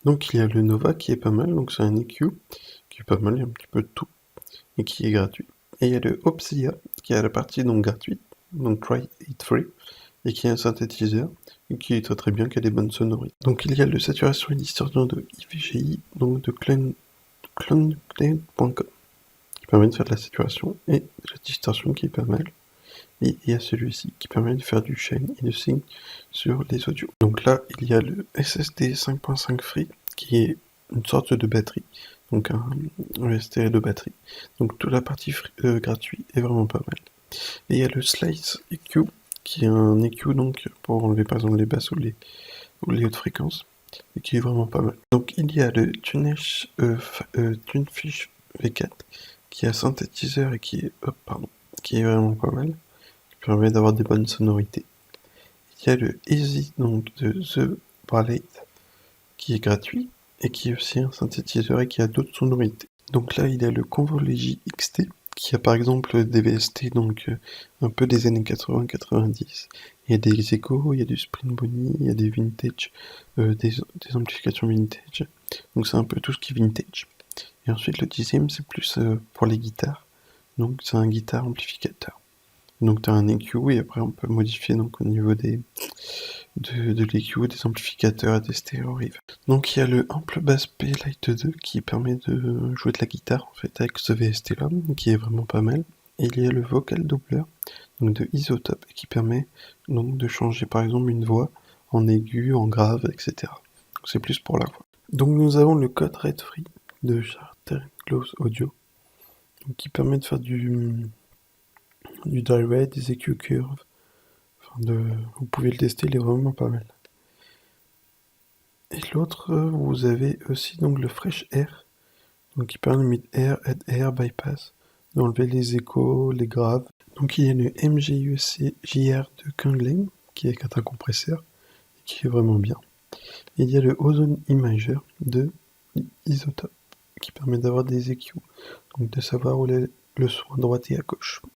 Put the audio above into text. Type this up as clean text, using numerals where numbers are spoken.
Donc il y a le Nova qui est pas mal, donc c'est un EQ qui est pas mal, il y a un petit peu de tout, et qui est gratuit. Et il y a le Opsia qui a la partie donc gratuite, donc Try It Free, et qui est un synthétiseur, et qui est très très bien, qui a des bonnes sonorités. Donc il y a le saturation et distorsion de IVGI, donc de cloneclade.com, qui permet de faire de la saturation et de la distorsion qui est pas mal. Et il y a celui-ci qui permet de faire du shine et du sync sur les audios. Donc là, il y a le SSD 5.5 Free qui est une sorte de batterie, donc un EST de batterie. Donc toute la partie gratuite est vraiment pas mal. Et il y a le Slice EQ qui est un EQ donc pour enlever par exemple les basses ou les hautes fréquences et qui est vraiment pas mal. Donc il y a le Tunefish V4 qui est un synthétiseur et qui est vraiment pas mal, permet d'avoir des bonnes sonorités. Il y a le Easy donc de The Ballet qui est gratuit et qui est aussi un synthétiseur et qui a d'autres sonorités. Donc là il y a le Convolution XT qui a par exemple des VST donc un peu des années 80-90. Il y a des échos, il y a du Spring Bonnie, il y a des vintage, des amplifications vintage. Donc c'est un peu tout ce qui est vintage. Et ensuite le 10e c'est plus pour les guitares. Donc c'est un guitare amplificateur. Donc tu as un EQ et après on peut modifier donc au niveau de l'EQ, des amplificateurs et des stéréo rives. Donc il y a le Ample Bass P Lite 2 qui permet de jouer de la guitare en fait avec ce VST là, qui est vraiment pas mal. Et il y a le Vocal Doubler donc de Isotope qui permet donc de changer par exemple une voix en aigu, en grave, etc. Donc c'est plus pour la voix. Donc nous avons le code Red Free de Charterclose Audio donc, qui permet de faire du direct, des EQ curves. Vous pouvez le tester, il est vraiment pas mal. Et l'autre, vous avez aussi donc le Fresh Air, donc qui permet de Mid Air, Head Air, Bypass, d'enlever les échos, les graves. Donc il y a le MGUC JR de Kangling, qui est un compresseur, et qui est vraiment bien. Et il y a le Ozone Imager de Isotope, qui permet d'avoir des EQ, donc de savoir où est le son à droite et à gauche.